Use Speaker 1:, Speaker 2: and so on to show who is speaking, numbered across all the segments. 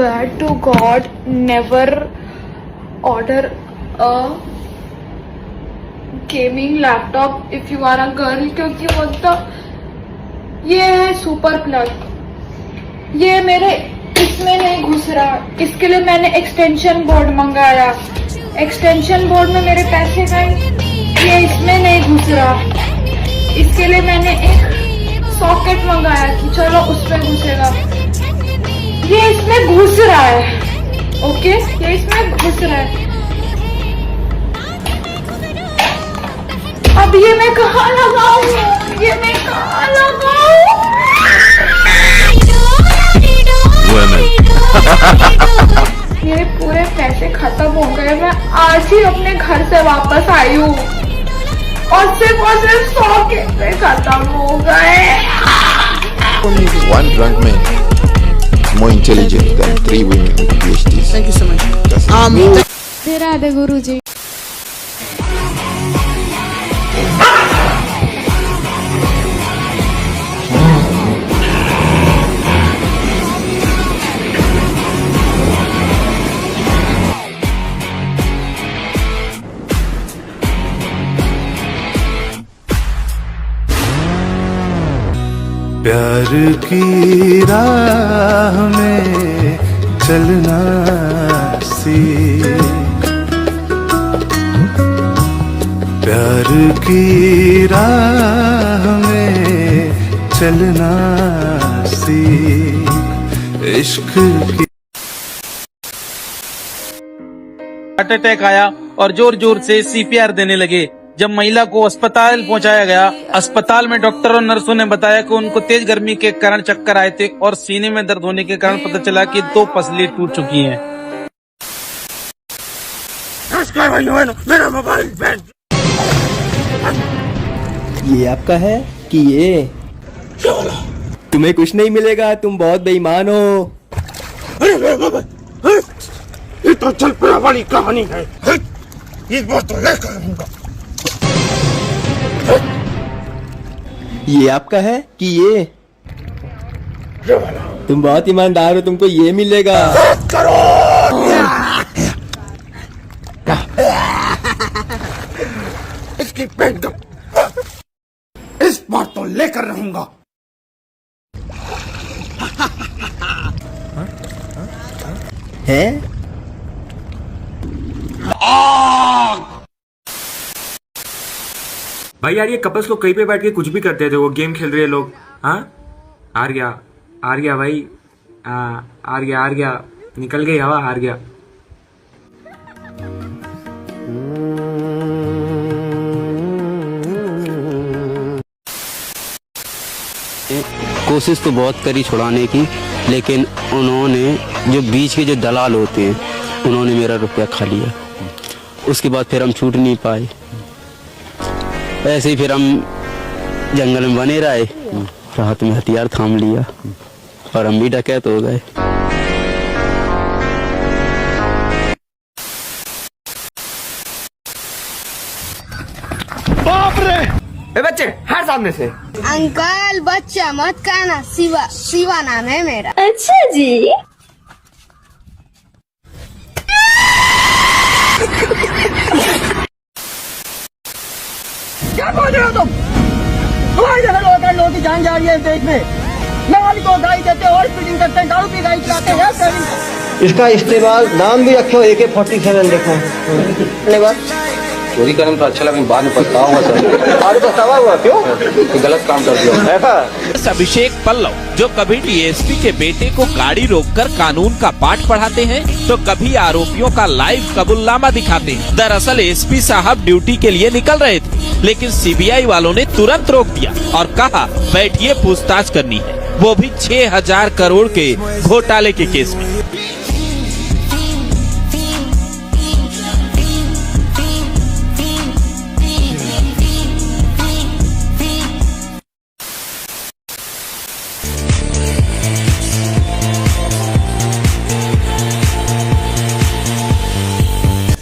Speaker 1: Swear to God, never order a gaming laptop if you are a girl, क्योंकि वो तो ये है सुपर प्लग, ये मेरे इसमें नहीं घुस रहा। इसके लिए मैंने एक्सटेंशन बोर्ड मंगाया, एक्सटेंशन बोर्ड में मेरे पैसे गए, ये इसमें नहीं घुस रहा। इसके लिए मैंने एक सॉकेट मंगाया कि चलो उसमें घुसेगा, ये इसमें घुस रहा है। ओके, ये इसमें घुस रहा है। अब ये मैं कहाँ लगाऊं? ये मैं कहाँ लगाऊं? मेरे पूरे पैसे खत्म हो गए। मैं आज ही अपने घर से वापस आई हूँ और सिर्फ 100 के पैसे खत्म हो गए।
Speaker 2: One drunk man more intelligent than 3 women with PhDs.
Speaker 3: Thank you so much.
Speaker 4: Radhe गुरुजी।
Speaker 5: प्यार की राह में चलना सीख, प्यार की राह में चलना सीख, इश्क की।
Speaker 6: हार्ट अटैक आया और जोर जोर से सीपीआर देने लगे। जब महिला को अस्पताल पहुंचाया गया, अस्पताल में डॉक्टर और नर्सों ने बताया कि उनको तेज गर्मी के कारण चक्कर आए थे और सीने में दर्द होने के कारण पता चला कि 2 पसली टूट चुकी हैं।
Speaker 5: मेरा मोबाइल
Speaker 7: ये आपका है कि ये? तुम्हें कुछ नहीं मिलेगा, तुम बहुत बेईमान हो।
Speaker 5: ये तो चल पड़ा वाली कहानी है, इस बात तो लेकर रहूंगा।
Speaker 7: ये आपका है कि ये? तुम बहुत ईमानदार हो, तुमको ये मिलेगा।
Speaker 5: करो इसकी पेट इस बार तो लेकर रहूंगा।
Speaker 7: है
Speaker 8: भाई यार, ये कपल्स लोग कहीं पे बैठ के कुछ भी करते थे, वो गेम खेल रहे लोग। हाँ, हार गया भाई, हार गया, निकल गई हवा, हार गया।
Speaker 9: कोशिश तो बहुत करी छुड़ाने की, लेकिन उन्होंने जो बीच के जो दलाल होते हैं, उन्होंने मेरा रुपया खा लिया। उसके बाद फिर हम छूट नहीं पाए। ऐसे ही फिर हम जंगल में बने रहे, रात में हथियार थाम लिया और हम भी डकैत हो गए।
Speaker 5: बाप रे! ए बच्चे, हट सामने से।
Speaker 4: अंकल बच्चा मत कहना, शिवा नाम है मेरा।
Speaker 1: अच्छा जी।
Speaker 3: क्या बोल रहे हो तुम? हमारी जगह लोगों की जान जा रही है देश में। नाली को गाड़ी देते हैं और स्पीडिंग करते हैं, दारू पी गाड़ी चलाते हैं।
Speaker 7: इसका इस्तेमाल नाम भी रखे हो, AK-47 देखो।
Speaker 9: चोरी करने में तो अच्छा लगा, बाद में पछतावा हुआ सर।
Speaker 7: और पछतावा हुआ क्यों?
Speaker 9: गलत काम कर दिया ऐसा।
Speaker 10: अभिषेक पल्लव जो कभी डीएसपी के बेटे को गाड़ी रोककर कानून का पाठ पढ़ाते हैं, तो कभी आरोपियों का लाइव कबूलनामा दिखाते हैं। दरअसल एसपी साहब ड्यूटी के लिए निकल रहे थे, लेकिन सीबीआई वालों ने तुरंत रोक दिया और कहा बैठिए, पूछताछ करनी है, वो भी 6000 करोड़ के घोटाले के केस में।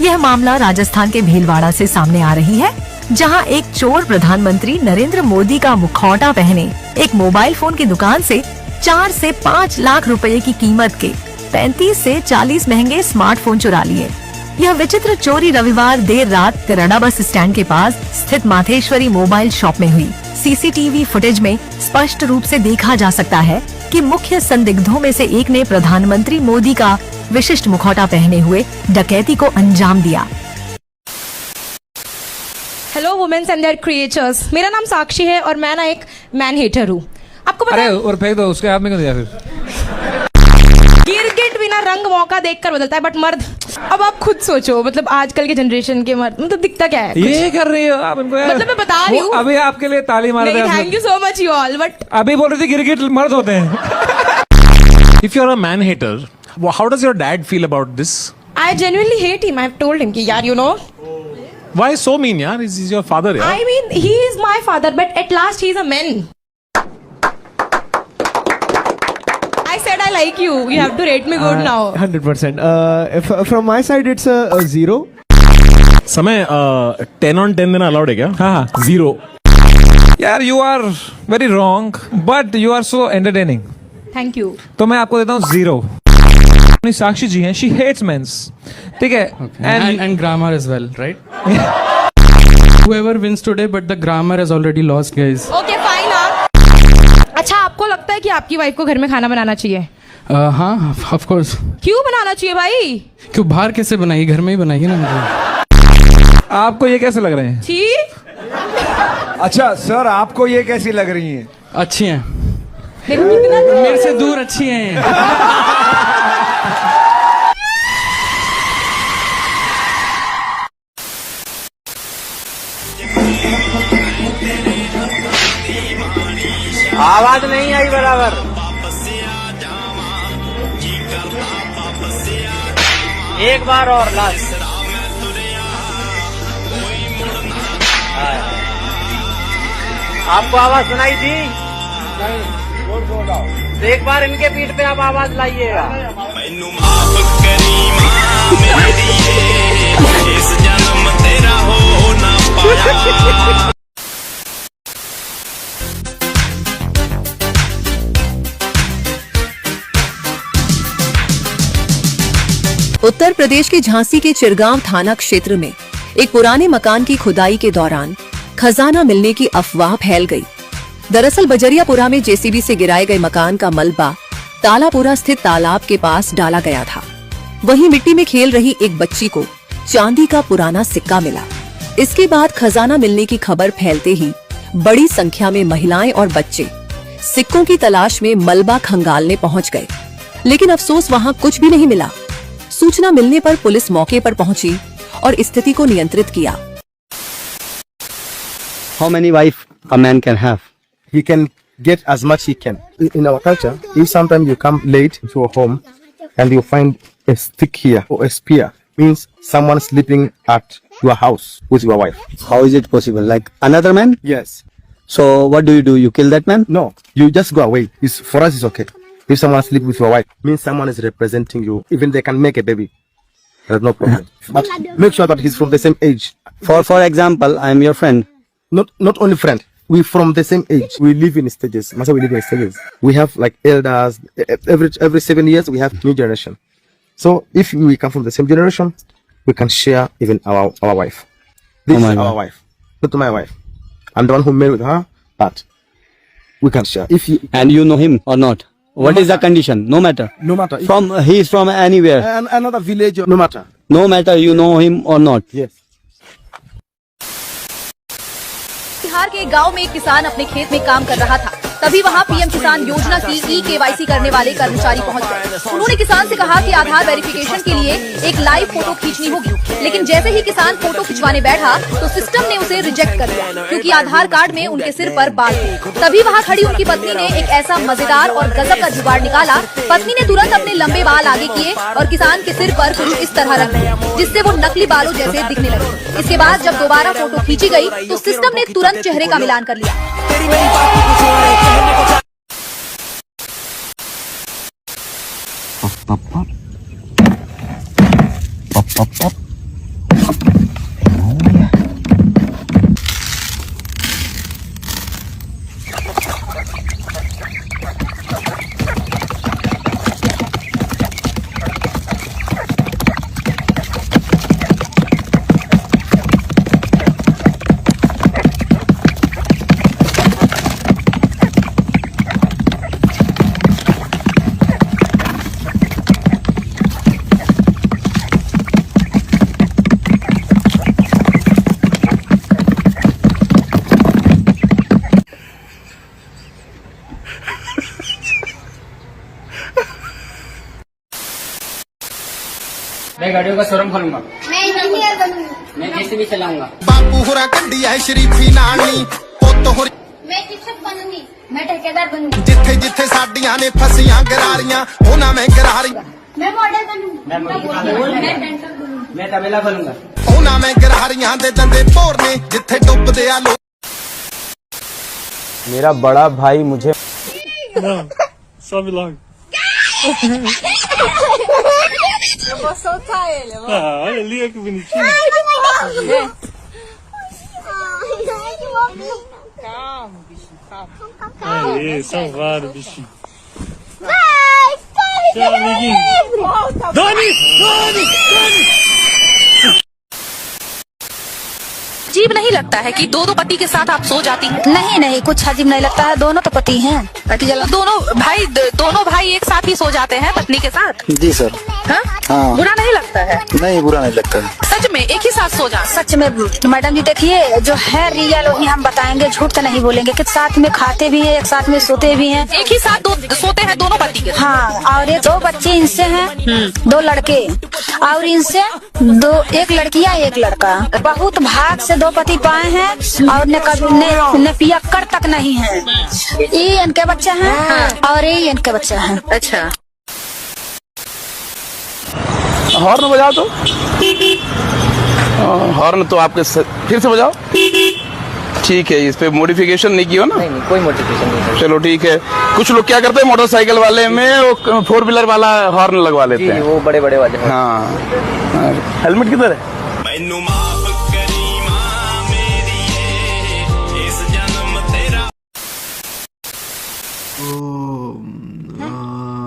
Speaker 11: यह मामला राजस्थान के भीलवाड़ा से सामने आ रही है, जहां एक चोर प्रधानमंत्री नरेंद्र मोदी का मुखौटा पहने एक मोबाइल फोन की दुकान से 4 से 5 लाख रुपए की कीमत के 35 से 40 महंगे स्मार्टफोन चुरा लिए। यह विचित्र चोरी रविवार देर रात कनाडा बस स्टैंड के पास स्थित माथेश्वरी मोबाइल शॉप में हुई। सीसीटीवी फुटेज में स्पष्ट रूप से देखा जा सकता है कि मुख्य संदिग्धों में से एक ने प्रधानमंत्री मोदी का विशिष्ट मुखौटा पहने हुए डकैती को अंजाम दिया।
Speaker 1: Hello women's and their creatures, मेरा नाम साक्षी है और मैं ना एक मैन हेटर हूँ। आपको पता है?
Speaker 6: और फेंक दो उसके हाथ में, क्यों दिया फिर?
Speaker 1: गिरगिट बिना रंग मौका देखकर बदलता है, बट मर्द, अब आप खुद सोचो, मतलब आजकल के जनरेशन के मर्द, मतलब दिखता क्या है?
Speaker 6: ये कर रही हो आप इनको यार।
Speaker 1: मतलब मैं बता रही हूँ,
Speaker 6: अभी आपके लिए ताली मार रहे हैं।
Speaker 1: Thank you so much you all, but
Speaker 6: अभी बोल रही थी गिरगिट मर्द होते हैं। If you're a man hater, how does your dad feel about this?
Speaker 1: I genuinely hate him. I've told him कि यार you know.
Speaker 6: Why so mean यार? He's your father यार.
Speaker 1: I mean he is my father, but at last he is a man. I said I like you. You have to rate me good now.
Speaker 7: 100%. From my side, it's a 0.
Speaker 6: समय 10 on 10 देना allowed है क्या? हाँ 0. यार you are very wrong, but you are so entertaining.
Speaker 1: Thank you.
Speaker 6: तो मैं आपको देता हूँ 0. साक्षी जी हैं, she hates men's. ठीक है?
Speaker 12: And grammar as well, right? Whoever wins today, but the grammar has already lost, guys.
Speaker 1: Okay fine हाँ. अच्छा आपको लगता है कि आपकी वाइफ को घर में खाना बनाना चाहिए?
Speaker 12: हाँ, of course.
Speaker 1: क्यों बनाना चाहिए भाई?
Speaker 12: क्यों बाहर कैसे बनाई, घर में ही बनाई ना मुझे।
Speaker 6: आपको ये कैसे लग रहे हैं?
Speaker 1: ठीक।
Speaker 5: अच्छा सर, आपको ये कैसी लग रही है?
Speaker 12: अच्छी हैं,
Speaker 1: देखो कितना
Speaker 12: मेरे से दूर अच्छी हैं।
Speaker 3: आवाज नहीं आई बराबर। एक बार और लास्ट। आपको आवाज सुनाई थी? नहीं। एक बार इनके पीठ पे आप आवाज लाइएगा।
Speaker 11: उत्तर प्रदेश के झांसी के चिरगांव थाना क्षेत्र में एक पुराने मकान की खुदाई के दौरान खजाना मिलने की अफवाह फैल गई। दरअसल बजरियापुरा में जेसीबी से गिराए गए मकान का मलबा तालापुरा स्थित तालाब के पास डाला गया था। वहीं मिट्टी में खेल रही एक बच्ची को चांदी का पुराना सिक्का मिला। इसके बाद खजाना मिलने की खबर फैलते ही बड़ी संख्या में महिलाएं और बच्चे सिक्कों की तलाश में मलबा खंगालने पहुंच गए, लेकिन अफसोस वहां कुछ भी नहीं मिला। सूचना मिलने पर पुलिस मौके पर पहुंची और स्थिति को नियंत्रित किया।
Speaker 9: How many wife a man can have?
Speaker 2: He can get as much he can. In our culture, if sometimes you come late to a home and you find a stick here or a spear, means someone sleeping at your house with your wife.
Speaker 9: How is it possible? Like another man?
Speaker 2: Yes.
Speaker 9: So what do? You kill that man?
Speaker 2: No, you just go away. For us, it's okay. If someone sleeps with your wife, means someone is representing you. Even they can make a baby. There's no problem. But make sure that he's from the same age.
Speaker 9: For example, I am your friend.
Speaker 2: Not only friend. We from the same age. We live in stages. Masa, we live in stages. We have like elders. Every 7 years we have new generation. So if we come from the same generation, we can share even our wife. This is our wife, not my wife. I'm the one who married with her, but we can share. If you
Speaker 9: And you know him or not? What is the condition? No matter.
Speaker 2: no matter
Speaker 9: He is from anywhere.
Speaker 2: another village, no matter.
Speaker 9: No matter you know him or not.
Speaker 2: Yes.
Speaker 11: Bihar के एक गांव में एक किसान अपने खेत में काम कर रहा था, तभी वहां पीएम किसान योजना की ई-केवाईसी करने वाले कर्मचारी पहुंच गए। उन्होंने किसान से कहा कि आधार वेरिफिकेशन के लिए एक लाइव फोटो खींचनी होगी, लेकिन जैसे ही किसान फोटो खिंचवाने बैठा तो सिस्टम ने उसे रिजेक्ट कर दिया, क्योंकि आधार कार्ड में उनके सिर पर बाल थे। तभी वहां खड़ी उनकी पत्नी ने एक ऐसा मजेदार और गजब का जुगाड़ निकाला। पत्नी ने तुरंत अपने लंबे बाल आगे किए और किसान के सिर पर कुछ इस तरह रख दिए, जिससे वो नकली बालों जैसे दिखने लगे। इसके बाद जब दोबारा फोटो खींची गई तो सिस्टम ने तुरंत चेहरे का मिलान कर लिया।
Speaker 3: मैं गाड़ियों का शोरूम खोलूंगा।
Speaker 4: मैं इंजीनियर बनूंगा।
Speaker 3: मैं जेसीबी चलाऊंगा।
Speaker 5: बापू होरा गड्डी है शरीफी नानी पुੱਤ हो
Speaker 4: मैं शिक्षक बनूंगी। मैं ठेकेदार बनूंगी।
Speaker 5: जिथे जिथे साडियां ने फसियां गरारियां होना मैं गरारियां
Speaker 4: मैं मॉडल बनूंगी। मैं पेंटर बनूंगी।
Speaker 3: मैं तबेला खोलूंगा।
Speaker 5: होना मैं गरारियां दे दंदे भोरने जिथे डुबदे आ लोग।
Speaker 7: मेरा बड़ा भाई मुझे
Speaker 5: सब लोग ele que bonitinho.
Speaker 4: Calma, bichinho, calma.
Speaker 5: Aê, salvaram o bichinho.
Speaker 4: Vai,
Speaker 5: Tchau, amiguinho. Dani!
Speaker 11: अजीब नहीं लगता है कि दो पति के साथ आप सो जाती हैं?
Speaker 4: नहीं नहीं, कुछ अजीब नहीं लगता है। दोनों तो पति हैं।
Speaker 11: दोनों भाई एक साथ ही सो जाते हैं पत्नी के साथ?
Speaker 2: जी सर।
Speaker 11: हाँ? बुरा नहीं लगता है?
Speaker 2: नहीं, बुरा नहीं लगता है।
Speaker 11: सच में एक ही साथ सो जा?
Speaker 4: सच में मैडम जी देखिए, जो है रियल वही हम बताएंगे, झूठ तो नहीं बोलेंगे कि साथ में खाते भी हैं, एक साथ में सोते भी हैं।
Speaker 11: एक ही साथ सोते हैं दोनों पति के?
Speaker 4: हाँ, और ये 2 बच्चे इनसे हैं, 2 लड़के, और इनसे 2, 1 लड़कियां 1 लड़का। बहुत भाग से 2 पति पाए हैं, और ने कभी ने पियक्कड़ तक नहीं है। ये इनके बच्चे हैं और ये इनके बच्चे हैं।
Speaker 11: अच्छा,
Speaker 6: हॉर्न बजाओ तो। हॉर्न तो आपके फिर से बजाओ। ठीक है, इस पे मॉडिफिकेशन नहीं की हो ना?
Speaker 3: नहीं, कोई मॉडिफिकेशन नहीं।
Speaker 6: चलो ठीक है। कुछ लोग क्या करते हैं, मोटरसाइकिल वाले में वो 4 व्हीलर वाला हॉर्न लगवा लेते हैं।
Speaker 3: वो बड़े बड़े वाले।
Speaker 6: हाँ, हेलमेट किधर है?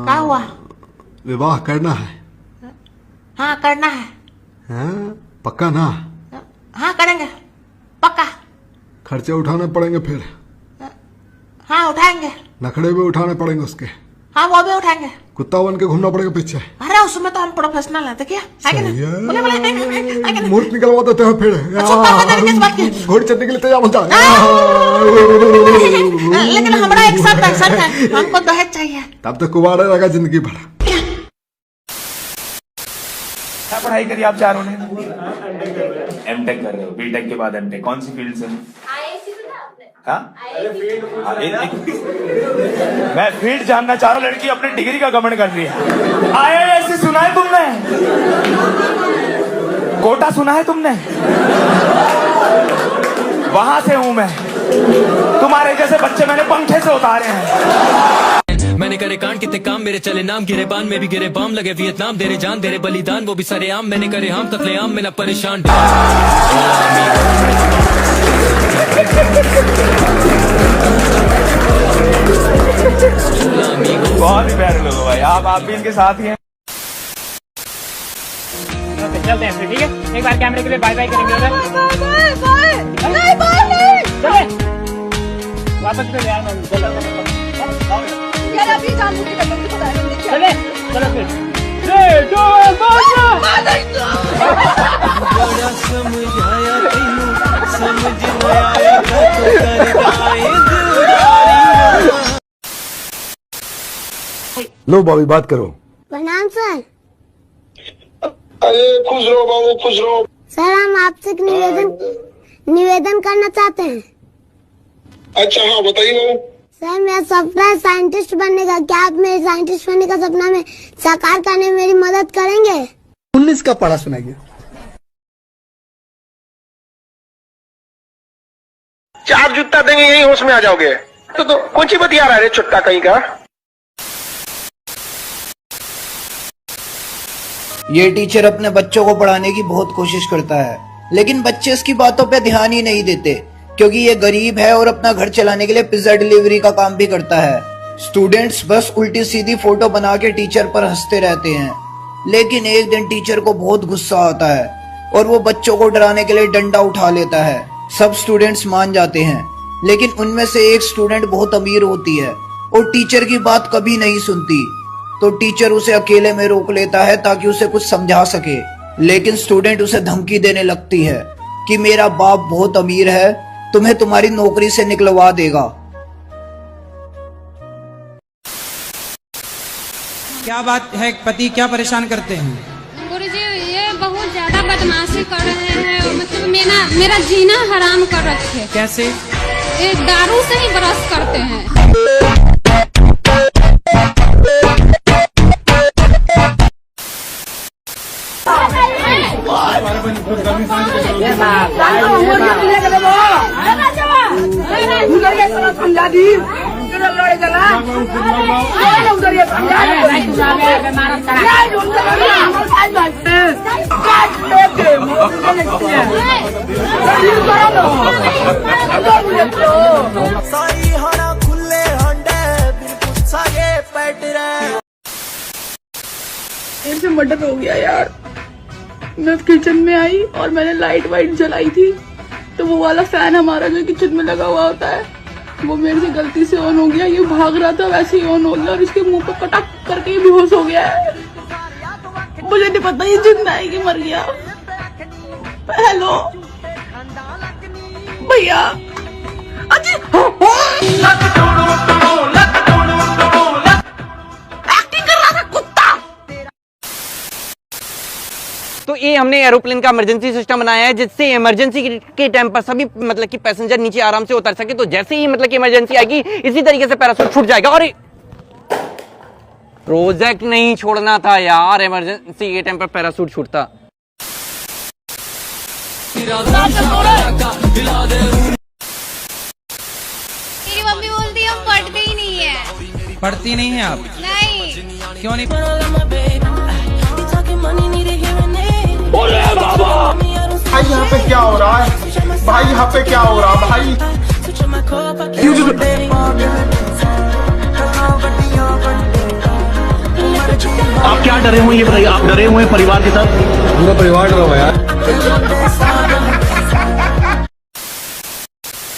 Speaker 4: क्या हुआ?
Speaker 5: विवाह करना है।
Speaker 4: हाँ करना है।
Speaker 5: हाँ, पक्का ना?
Speaker 4: हाँ करेंगे पक्का।
Speaker 5: खर्चे उठाने पड़ेंगे फिर?
Speaker 4: हाँ उठाएंगे।
Speaker 5: नखड़े भी उठाने पड़ेंगे उसके?
Speaker 4: हाँ वो भी उठाएंगे।
Speaker 5: कुत्ता बन के घूमना पड़ेगा पीछे?
Speaker 4: अरे उसमें तो हम प्रोफेशनल हैं, देखिए
Speaker 5: मूर्त निकलवा देते हैं फिर। घोड़ी चढ़ने के लिए तैयार हो जाए।
Speaker 4: लेकिन हमारा एक शर्त है, हमको दहेज चाहिए।
Speaker 5: तब तक कुंवारा रहेगा जिंदगी भर।
Speaker 8: क्या पढ़ाई करी आप चारों ने? एमटेक कर रहे हो, बीटेक के बाद एमटेक। कौन सी फील्ड से? हाँ? मैं फील्ड जानना चाह रहा हूँ। लड़की अपनी डिग्री का घमंड कर रही है। IISc सुना है तुमने? कोटा सुना है तुमने? वहां से हूं मैं। तुम्हारे जैसे बच्चे मैंने पंखे से उतारे हैं।
Speaker 7: मैंने करे कांड कितने काम, मेरे चले नाम, गिरे बान में भी गिरे बाम, लगे वियतनाम, तेरे जान तेरे बलिदान, वो भी सरे आम। मैंने करे हम कतले आम में ना परेशान।
Speaker 8: बहुत ही प्यारे लोग हो भाई आप भी इनके साथ ही हैं। चलते हैं फिर, ठीक है? एक बार कैमरे के लिए बाय बाय करेंगे उधर। चले वापस चले यार। चले चलो फिर। 3, 2, 1
Speaker 5: लो बॉबी बात करो।
Speaker 4: प्रणाम सर।
Speaker 5: अरे खुश रहो बाबू, खुश रहो।
Speaker 4: सर हम आपसे एक निवेदन करना चाहते हैं।
Speaker 5: अच्छा हाँ बताइए बाबू।
Speaker 4: सर मेरा सपना है साइंटिस्ट बनने का। क्या आप मेरे साइंटिस्ट बनने का सपना में साकार करने में मेरी मदद करेंगे?
Speaker 5: 19 का पढ़ा सुनाइए।
Speaker 2: 4 जूता देंगे यही होश में आ जाओगे। तो कौन सी बतिया रहा है छुट्टा कहीं का?
Speaker 3: ये टीचर अपने बच्चों को पढ़ाने की बहुत कोशिश करता है, लेकिन बच्चे इसकी बातों पे ध्यान ही नहीं देते, क्योंकि ये गरीब है और अपना घर चलाने के लिए पिज्जा डिलीवरी का काम भी करता है। स्टूडेंट्स बस उल्टी सीधी फोटो बना के टीचर पर हंसते रहते हैं, लेकिन एक दिन टीचर को बहुत गुस्सा आता है और वो बच्चों को डराने के लिए डंडा उठा लेता है। सब स्टूडेंट्स मान जाते हैं, लेकिन उनमें से एक स्टूडेंट बहुत अमीर होती है और टीचर की बात कभी नहीं सुनती। तो टीचर उसे अकेले में रोक लेता है ताकि उसे कुछ समझा सके, लेकिन स्टूडेंट उसे धमकी देने लगती है कि मेरा बाप बहुत अमीर है, तुम्हें तुम्हारी नौकरी से निकलवा देगा। क्या बात है, पति क्या परेशान करते हैं?
Speaker 1: गुरुजी
Speaker 4: बहुत ज्यादा बदमाशी कर रहे हैं, मतलब मेरा जीना हराम कर रखे।
Speaker 12: कैसे?
Speaker 4: ये दारू से ही ब्रश करते हैं।
Speaker 1: से मर्डर हो गया यार। मैं किचन में आई और मैंने लाइट वाइट जलाई थी, तो वो वाला फैन हमारा जो किचन में लगा हुआ होता है वो मेरे से गलती से ऑन हो गया। ये भाग रहा था वैसे ही ऑन हो गया और इसके मुंह पे कटक करके ही बेहोश हो गया है। मुझे नहीं पता ये जिंदा है कि मर गया। हेलो भैया,
Speaker 13: तो ये हमने एरोप्लेन का इमरजेंसी सिस्टम बनाया है, जिससे इमरजेंसी के टाइम पर सभी मतलब कि पैसेंजर नीचे आराम से उतर सके। तो जैसे ही मतलब कि इमरजेंसी आएगी इसी तरीके से पैराशूट छूट जाएगा। और प्रोजेक्ट नहीं छोड़ना था यार, इमरजेंसी के टाइम पर पैराशूट छूटता।
Speaker 4: मेरी मम्मी बोलती है पढ़ती ही नहीं है।
Speaker 12: पढ़ती नहीं है आप?
Speaker 4: नहीं।
Speaker 12: क्यों नहीं?
Speaker 5: भाई यहाँ पे क्या हो रहा है? भाई यहाँ पे क्या हो रहा है भाई? आप क्या डरे हुए ये बताइए? आप डरे हुए परिवार के साथ? पूरा परिवार डरा हुआ यार।